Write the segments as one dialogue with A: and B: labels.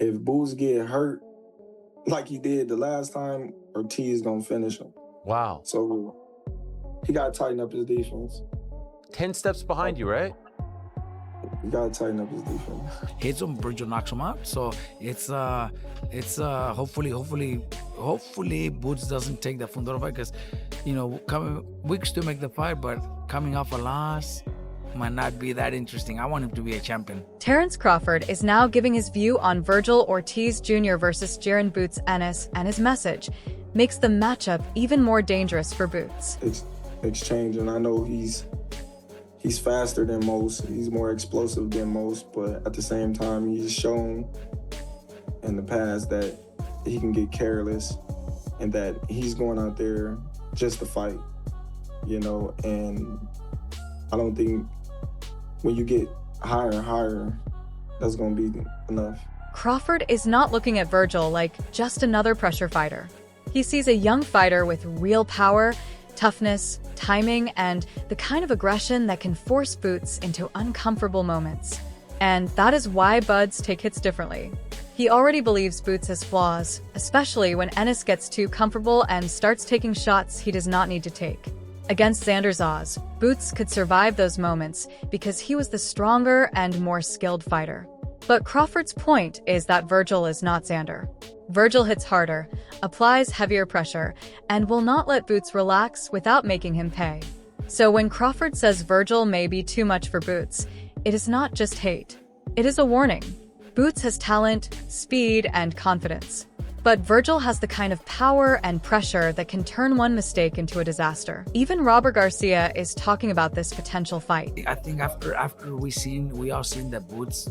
A: If Boots get hurt like he did the last time, Ortiz gonna finish him.
B: Wow.
A: So he gotta tighten up his defense.
B: 10 steps behind you, right?
A: He gotta tighten up his defense.
C: Hits him, Vergil knocks him out. So it's hopefully Boots doesn't take the Fundora fight, because coming weeks to make the fight, but coming off a loss might not be that interesting. I want him to be a champion.
D: Terence Crawford is now giving his view on Vergil Ortiz Jr. versus Jaron Boots Ennis, and his message makes the matchup even more dangerous for Boots.
A: Exchange, and I know he's faster than most, he's more explosive than most, but at the same time, he's shown in the past that he can get careless and that he's going out there just to fight, and I don't think when you get higher and higher, that's going to be enough.
D: Crawford is not looking at Vergil like just another pressure fighter. He sees a young fighter with real power, toughness, timing, and the kind of aggression that can force Boots into uncomfortable moments. And that is why Buds take hits differently. He already believes Boots has flaws, especially when Ennis gets too comfortable and starts taking shots he does not need to take. Against Xander Zaz, Boots could survive those moments because he was the stronger and more skilled fighter. But Crawford's point is that Vergil is not Xander. Vergil hits harder, applies heavier pressure, and will not let Boots relax without making him pay. So when Crawford says Vergil may be too much for Boots, it is not just hate. It is a warning. Boots has talent, speed, and confidence. But Vergil has the kind of power and pressure that can turn one mistake into a disaster. Even Robert Garcia is talking about this potential fight.
C: I think after we all seen that Boots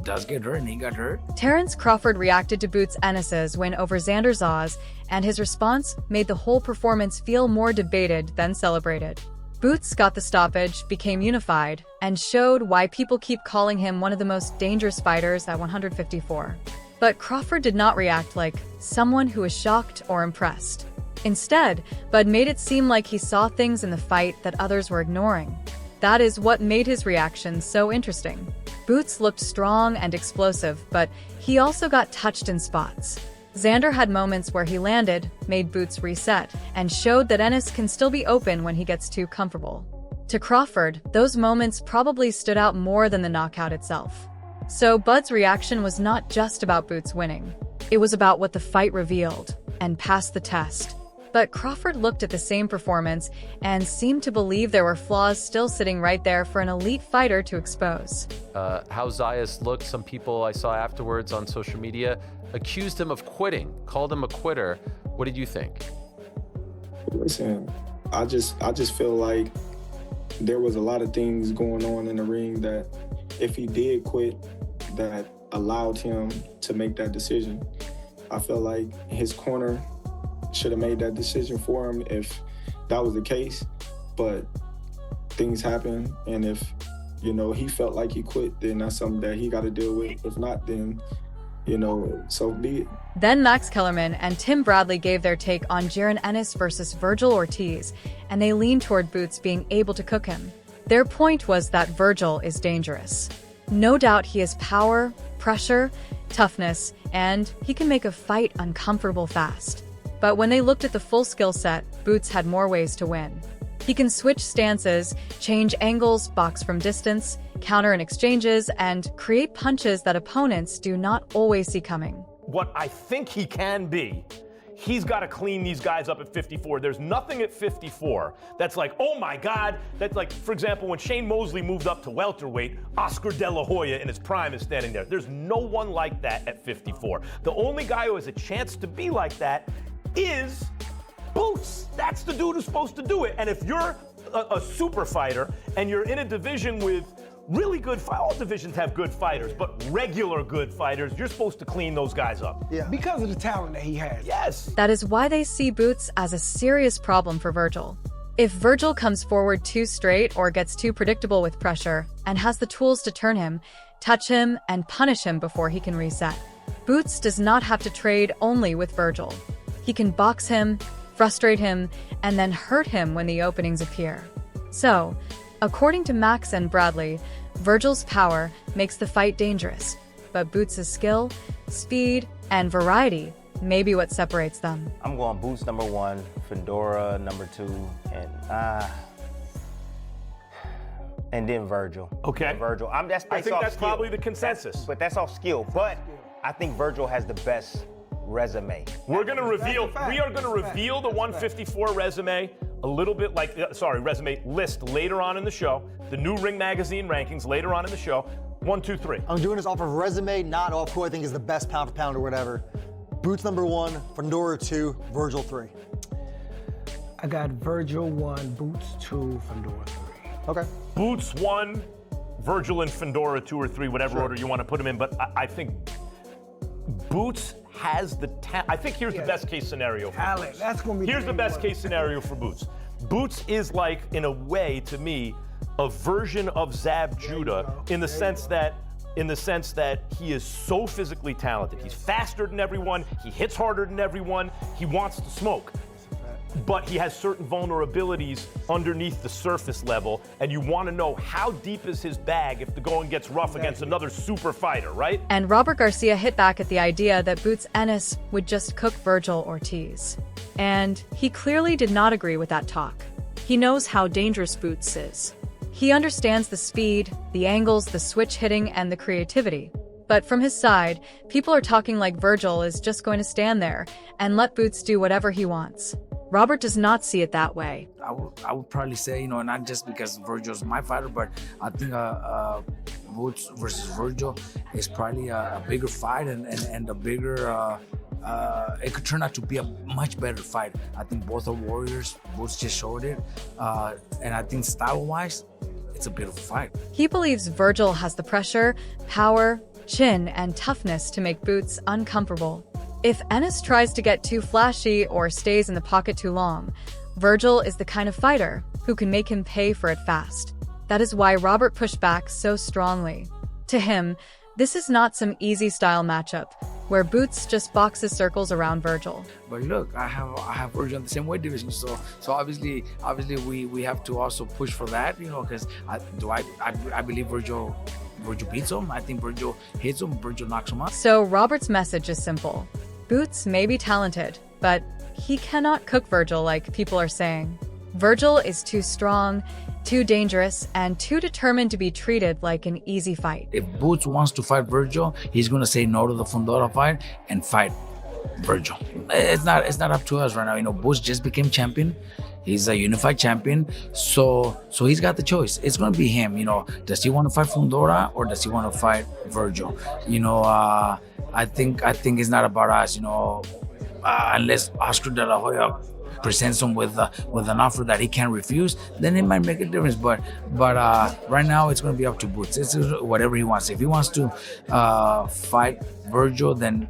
C: does get hurt, and he got hurt.
D: Terence Crawford reacted to Boots Ennis's win over Xander Zaz, and his response made the whole performance feel more debated than celebrated. Boots got the stoppage, became unified, and showed why people keep calling him one of the most dangerous fighters at 154. But Crawford did not react like someone who was shocked or impressed. Instead, Bud made it seem like he saw things in the fight that others were ignoring. That is what made his reaction so interesting. Boots looked strong and explosive, but he also got touched in spots. Xander had moments where he landed, made Boots reset, and showed that Ennis can still be open when he gets too comfortable. To Crawford, those moments probably stood out more than the knockout itself. So Bud's reaction was not just about Boots winning. It was about what the fight revealed, and passed the test. But Crawford looked at the same performance and seemed to believe there were flaws still sitting right there for an elite fighter to expose.
B: How Zayas looked, some people I saw afterwards on social media accused him of quitting, called him a quitter. What did you think?
A: Listen, I just feel like there was a lot of things going on in the ring that if he did quit, that allowed him to make that decision. I feel like his corner should have made that decision for him if that was the case, but things happen, and if he felt like he quit, then that's something that he got to deal with. If not, then so be it.
D: Then Max Kellerman and Tim Bradley gave their take on Jaronennis versus Vergil Ortiz, and they leaned toward Boots being able to cook him. Their point was that Vergil is dangerous. No doubt he has power, pressure, toughness, and he can make a fight uncomfortable fast. But when they looked at the full skill set, Boots had more ways to win. He can switch stances, change angles, box from distance, counter in exchanges, and create punches that opponents do not always see coming.
E: What I think he can be, he's got to clean these guys up at 54. There's nothing at 54 that's like, oh my God. That's like, for example, when Shane Mosley moved up to welterweight, Oscar De La Hoya in his prime is standing there. There's no one like that at 54. The only guy who has a chance to be like that is Boots. That's the dude who's supposed to do it. And if you're a super fighter and you're in a division with really good fighters, all divisions have good fighters, but regular good fighters, you're supposed to clean those guys up.
F: Yeah, because of the talent that he has.
E: Yes.
D: That is why they see Boots as a serious problem for Vergil. If Vergil comes forward too straight or gets too predictable with pressure and has the tools to turn him, touch him, and punish him before he can reset, Boots does not have to trade only with Vergil. He can box him, frustrate him, and then hurt him when the openings appear. So, according to Max and Bradley, Vergil's power makes the fight dangerous, but Boots' skill, speed, and variety may be what separates them.
G: I'm going Boots number 1, Fedora number 2, and then Vergil.
E: Okay.
G: Vergil.
E: I think that's probably the consensus.
G: But that's all skill. But I think Vergil has the best resume.
E: We are going to reveal the 154 resume a little bit resume list later on in the show. The new Ring Magazine rankings later on in the show. 1, 2, 3.
H: I'm doing this off of resume, not off who I think is the best pound for pound or whatever. Boots number 1, Fedora 2, Vergil 3.
F: I got Vergil 1, Boots 2, Fedora 3.
H: Okay.
E: Boots 1, Vergil and Fedora 2 or 3, whatever order you want to put them in. But I think Boots has the talent. I think here's the best case scenario for
F: Talent.
E: Boots.
F: That's gonna be
E: Here's the best case scenario for Boots. Boots is like, in a way, to me, a version of Zab Judah in the sense that he is so physically talented. He's faster than everyone. He hits harder than everyone. He wants to smoke. But he has certain vulnerabilities underneath the surface level, and you want to know how deep is his bag if the going gets rough against another super fighter, right?
D: And Robert Garcia hit back at the idea that Boots Ennis would just cook Vergil Ortiz. And he clearly did not agree with that talk. He knows how dangerous Boots is. He understands the speed, the angles, the switch hitting, and the creativity. But from his side, people are talking like Vergil is just going to stand there and let Boots do whatever he wants. Robert does not see it that way.
C: I would probably say, not just because Vergil's my fighter, but I think Boots versus Vergil is probably a bigger fight and a bigger, it could turn out to be a much better fight. I think both are warriors. Boots just showed it. And I think style-wise, it's a beautiful fight.
D: He believes Vergil has the pressure, power, chin, and toughness to make Boots uncomfortable. If Ennis tries to get too flashy or stays in the pocket too long, Vergil is the kind of fighter who can make him pay for it fast. That is why Robert pushed back so strongly. To him, this is not some easy style matchup where Boots just boxes circles around Vergil.
C: But look, I have Vergil in the same weight division, so obviously we have to also push for that, because I believe Vergil beats him. I think Vergil hits him. Vergil knocks him out.
D: So Robert's message is simple. Boots may be talented, but he cannot cook Vergil like people are saying. Vergil is too strong, too dangerous, and too determined to be treated like an easy fight.
C: If Boots wants to fight Vergil, he's going to say no to the Fundora fight and fight Vergil. It's not up to us right now. Boots just became champion. He's a unified champion, so he's got the choice. It's going to be him. Does he want to fight Fundora or does he want to fight Vergil? I think it's not about us. Unless Oscar De La Hoya presents him with an offer that he can't refuse, then it might make a difference. But right now it's going to be up to Boots. It's whatever he wants. If he wants to fight Vergil, then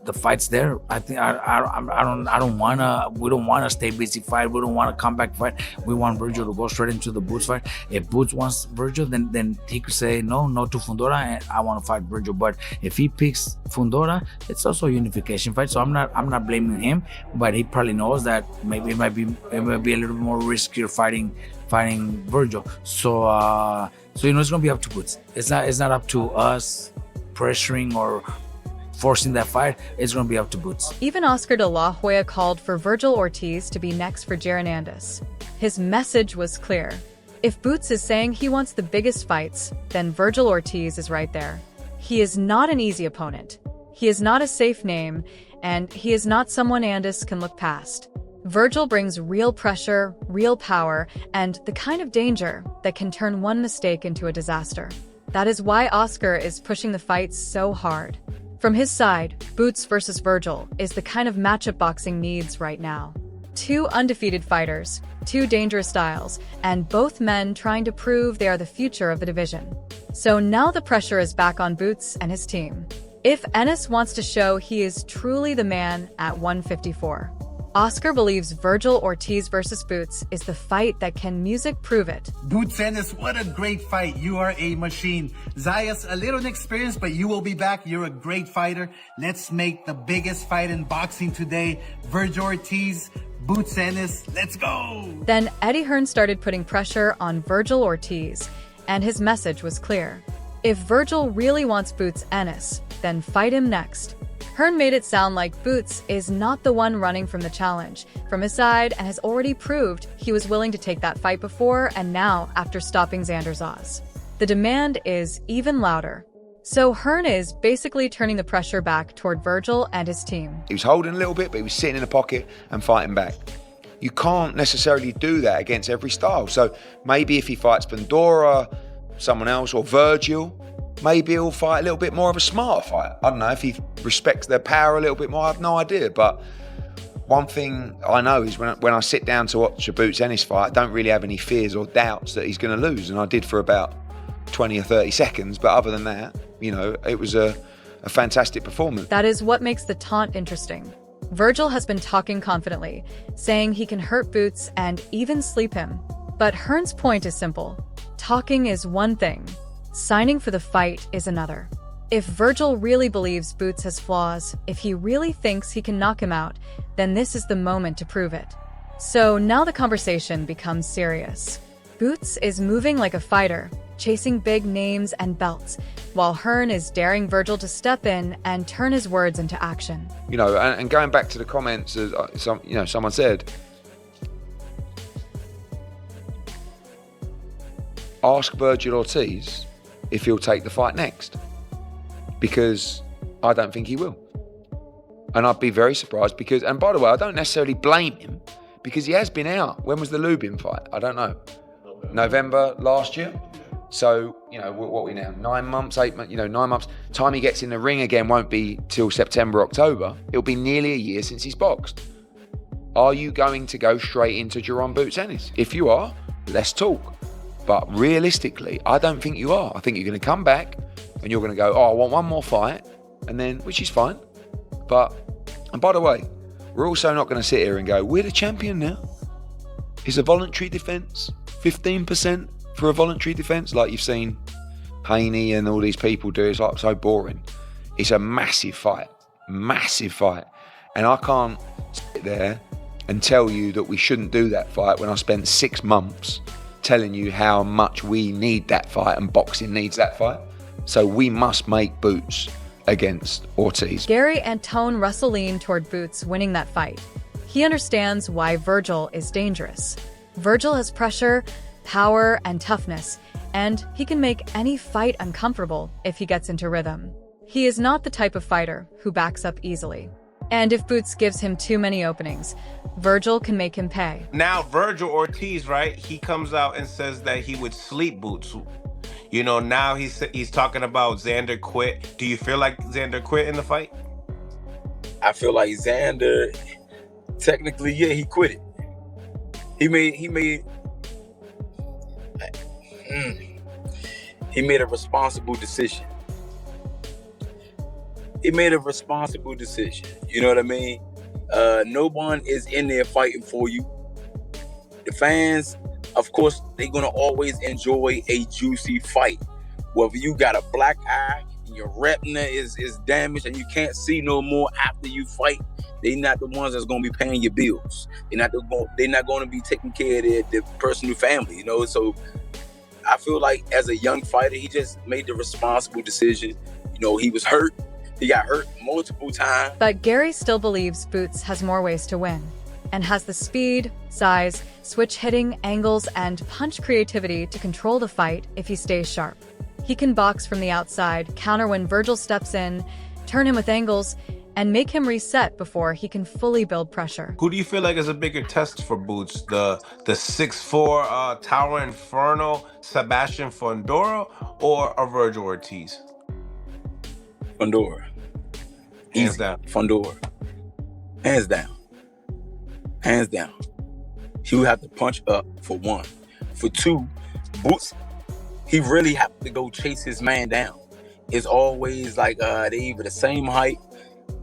C: the fight's there. I think we don't want to stay busy fight. We don't want a comeback fight. We want Vergil to go straight into the Boots fight. If Boots wants Vergil, then he could say no to Fundora, and I want to fight Vergil. But if he picks Fundora, it's also a unification fight. So I'm not blaming him, but he probably knows that maybe it might be a little bit more riskier fighting Vergil. So it's gonna be up to Boots. It's not up to us pressuring or forcing that fight. It's going to be up to Boots.
D: Even Oscar De La Hoya called for Vergil Ortiz to be next for Jaronennis. His message was clear. If Boots is saying he wants the biggest fights, then Vergil Ortiz is right there. He is not an easy opponent. He is not a safe name, and he is not someone Andis can look past. Vergil brings real pressure, real power, and the kind of danger that can turn one mistake into a disaster. That is why Oscar is pushing the fight so hard. From his side, Boots versus Vergil is the kind of matchup boxing needs right now. Two undefeated fighters, two dangerous styles, and both men trying to prove they are the future of the division. So now the pressure is back on Boots and his team. If Ennis wants to show he is truly the man at 154, Oscar believes Vergil Ortiz versus Boots is the fight that can music prove it.
I: Boots Ennis, what a great fight. You are a machine. Zayas, a little inexperienced, but you will be back. You're a great fighter. Let's make the biggest fight in boxing today. Vergil Ortiz, Boots Ennis, let's go!
D: Then Eddie Hearn started putting pressure on Vergil Ortiz, and his message was clear. If Vergil really wants Boots Ennis, then fight him next. Hearn made it sound like Boots is not the one running from the challenge from his side and has already proved he was willing to take that fight before and now after stopping Xander Zaz. The demand is even louder. So Hearn is basically turning the pressure back toward Vergil and his team.
J: He was holding a little bit, but he was sitting in the pocket and fighting back. You can't necessarily do that against every style. So maybe if he fights Pandora, someone else, or Vergil, maybe he'll fight a little bit more of a smarter fight. I don't know, if he respects their power a little bit more, I have no idea. But one thing I know is when I sit down to watch a Boots Ennis fight, I don't really have any fears or doubts that he's going to lose. And I did for about 20 or 30 seconds. But other than that, you know, it was a fantastic performance.
D: That is what makes the taunt interesting. Vergil has been talking confidently, saying he can hurt Boots and even sleep him. But Hearn's point is simple. Talking is one thing. Signing for the fight is another. If Vergil really believes Boots has flaws, if he really thinks he can knock him out, then this is the moment to prove it. So now the conversation becomes serious. Boots is moving like a fighter, chasing big names and belts, while Hearn is daring Vergil to step in and turn his words into action.
J: You know, and going back to the comments, someone said, ask Vergil Ortiz if he'll take the fight next, because I don't think he will. And I'd be very surprised because, and by the way, I don't necessarily blame him because he has been out. When was the Lubin fight? I don't know. November last year? So, you know, what are we now? 9 months, 8 months, 9 months. Time he gets in the ring again won't be till September, October. It'll be nearly a year since he's boxed. Are you going to go straight into Jaron Boots Ennis? If you are, let's talk. But realistically, I don't think you are. I think you're going to come back and you're going to go, oh, I want one more fight, and then, which is fine. But, and by the way, we're also not going to sit here and go, we're the champion now. It's a voluntary defence, 15% for a voluntary defence, like you've seen Haney and all these people do. It's like so boring. It's a massive fight, and I can't sit there and tell you that we shouldn't do that fight when I spent 6 months telling you how much we need that fight and boxing needs that fight. So we must make Boots against Ortiz.
D: Gary and Tone Russell lean toward Boots winning that fight. He understands why Vergil is dangerous. Vergil has pressure, power, and toughness, and he can make any fight uncomfortable if he gets into rhythm. He is not the type of fighter who backs up easily. And if Boots gives him too many openings, Vergil can make him pay.
K: Now, Vergil Ortiz, right? He comes out and says that he would sleep Boots. You know, now he's talking about Xander quit. Do you feel like Xander quit in the fight?
L: I feel like Xander, technically, yeah, he quit it. He made a responsible decision. He made a responsible decision. You know what I mean? No one is in there fighting for you. The fans, of course, they're going to always enjoy a juicy fight. Whether you got a black eye and your retina is damaged and you can't see no more after you fight, they're not the ones that's going to be paying your bills. They're not going to be taking care of their personal family, you know? So I feel like as a young fighter, he just made the responsible decision. You know, he was hurt. He got hurt multiple times.
D: But Gary still believes Boots has more ways to win and has the speed, size, switch hitting, angles, and punch creativity to control the fight if he stays sharp. He can box from the outside, counter when Vergil steps in, turn him with angles, and make him reset before he can fully build pressure.
K: Who do you feel like is a bigger test for Boots? The 6'4" Tower Inferno Sebastian Fundora or a Vergil Ortiz?
L: Fundora.
K: Hands down.
L: Fundora. Hands down. Hands down. He would have to punch up for one. For two, Boots, he really have to go chase his man down. It's always like they either the same height.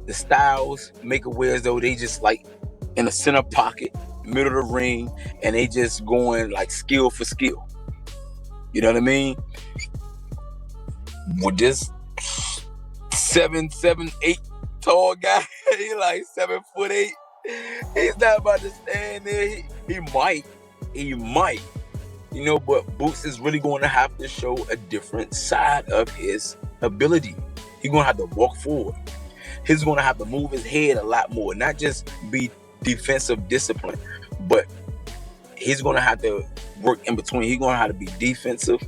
L: The styles make it where as though they just like in the center pocket, middle of the ring, and they just going like skill for skill. You know what I mean? With this 7'8" tall guy, he like 7'8". He's not about to stand there. He might, You know, but Boots is really going to have to show a different side of his ability. He's going to have to walk forward. He's going to have to move his head a lot more, not just be defensive discipline, but he's going to have to work in between. He's going to have to be defensive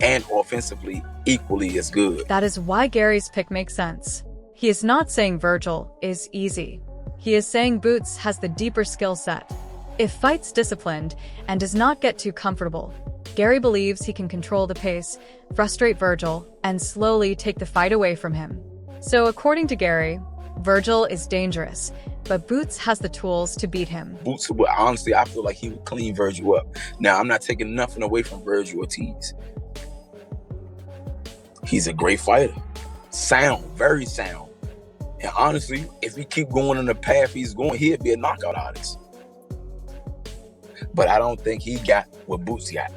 L: and offensively equally as good.
D: That is why Gary's pick makes sense. He is not saying Vergil is easy. He is saying Boots has the deeper skill set. If Fight's disciplined and does not get too comfortable, Gary believes he can control the pace, frustrate Vergil, and slowly take the fight away from him. So according to Gary, Vergil is dangerous, but Boots has the tools to beat him.
L: Boots, honestly, I feel like he would clean Vergil up. Now, I'm not taking nothing away from Vergil Ortiz. He's a great fighter. Sound, very sound. And honestly, if he keep going on the path he's going, he'll be a knockout artist. But I don't think he got what Boots got.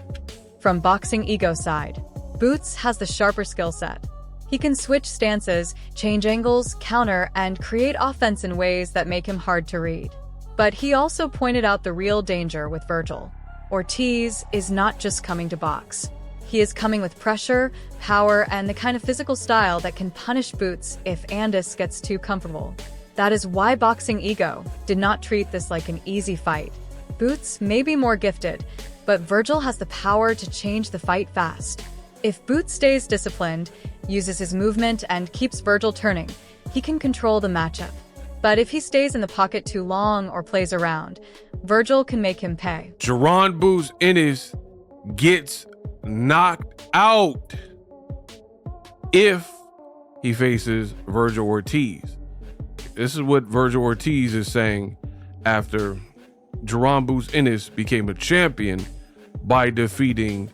D: From boxing ego side, Boots has the sharper skill set. He can switch stances, change angles, counter, and create offense in ways that make him hard to read. But he also pointed out the real danger with Vergil. Ortiz is not just coming to box. He is coming with pressure, power, and the kind of physical style that can punish Boots if Ennis gets too comfortable. That is why boxing ego did not treat this like an easy fight. Boots may be more gifted, but Vergil has the power to change the fight fast. If Boots stays disciplined, uses his movement, and keeps Vergil turning, he can control the matchup. But if he stays in the pocket too long or plays around, Vergil can make him pay.
M: Jaron Boots Ennis gets knocked out if he faces Vergil Ortiz. This is what Vergil Ortiz is saying after Jaron Boots Ennis became a champion by defeating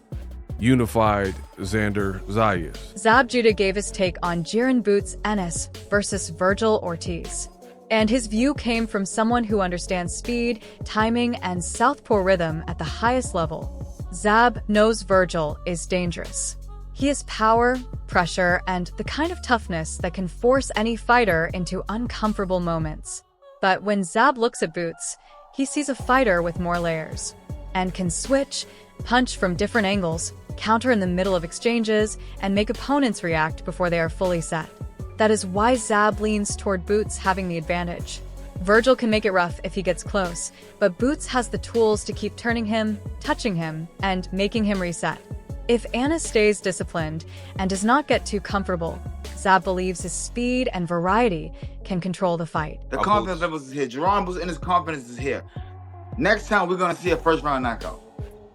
M: unified Xander Zayas.
D: Zab Judah gave his take on Jaron Boots Ennis versus Vergil Ortiz. And his view came from someone who understands speed, timing, and southpaw rhythm at the highest level. Zab knows Vergil is dangerous. He has power, pressure, and the kind of toughness that can force any fighter into uncomfortable moments. But when Zab looks at Boots, he sees a fighter with more layers and can switch, punch from different angles, counter in the middle of exchanges, and make opponents react before they are fully set. That is why Zab leans toward Boots having the advantage. Vergil can make it rough if he gets close, but Boots has the tools to keep turning him, touching him, and making him reset. If Ennis stays disciplined and does not get too comfortable, Zab believes his speed and variety can control the fight.
N: The confidence levels is here. Jaron Boots Ennis' confidence is here. Next time, we're going to see a first-round knockout.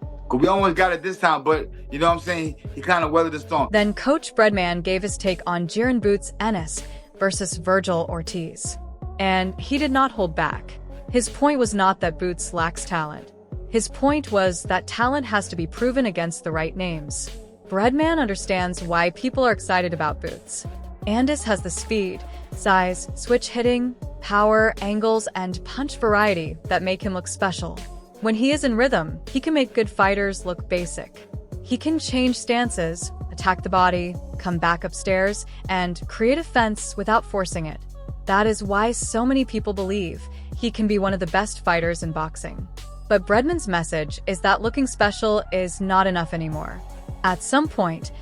N: Because we almost got it this time, but you know what I'm saying? He kind of weathered the storm.
D: Then Coach Breadman gave his take on Jaron Boots Ennis versus Vergil Ortiz. And he did not hold back. His point was not that Boots lacks talent. His point was that talent has to be proven against the right names. Breadman understands why people are excited about Boots. Ennis has the speed, size, switch hitting, power, angles, and punch variety that make him look special. When he is in rhythm, he can make good fighters look basic. He can change stances, attack the body, come back upstairs, and create a fence without forcing it. That is why so many people believe he can be one of the best fighters in boxing. But Breadman's message is that looking special is not enough anymore. At some point,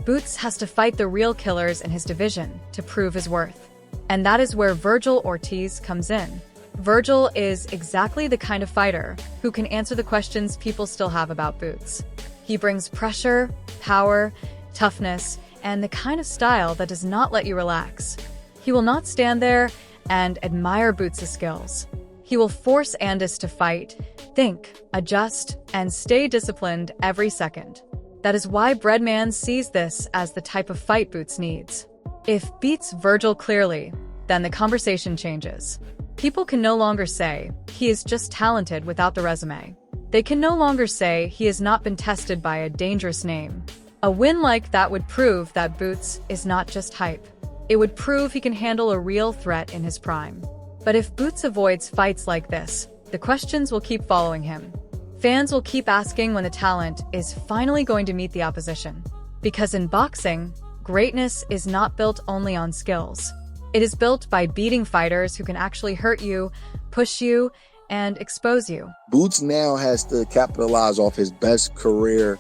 D: Boots has to fight the real killers in his division to prove his worth. And that is where Vergil Ortiz comes in. Vergil is exactly the kind of fighter who can answer the questions people still have about Boots. He brings pressure, power, toughness, and the kind of style that does not let you relax. He will not stand there and admire Boots' skills. He will force Ennis to fight, think, adjust, and stay disciplined every second. That is why Breadman sees this as the type of fight Boots needs. If beats Vergil clearly, then the conversation changes. People can no longer say he is just talented without the resume. They can no longer say he has not been tested by a dangerous name. A win like that would prove that Boots is not just hype. It would prove he can handle a real threat in his prime. But if Boots avoids fights like this, the questions will keep following him. Fans will keep asking when the talent is finally going to meet the opposition. Because in boxing, greatness is not built only on skills. It is built by beating fighters who can actually hurt you, push you, and expose you.
O: Boots now has to capitalize off his best career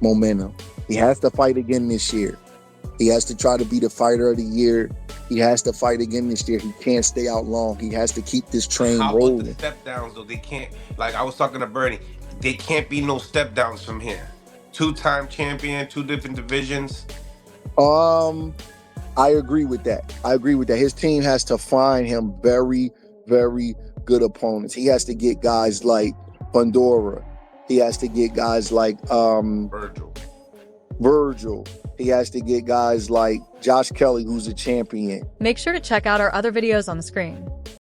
O: momentum. He has to fight again this year. He has to try to be the fighter of the year. He has to fight again this year. He can't stay out long. He has to keep this train rolling.
K: How about the step downs though? They can't, like I was talking to Bernie, they can't be no step downs from here. 2-time champion, 2 different divisions.
O: I agree with that. His team has to find him very, very good opponents. He has to get guys like Fundora. He has to get guys like Vergil. He has to get guys like Josh Kelly, who's a champion.
D: Make sure to check out our other videos on the screen.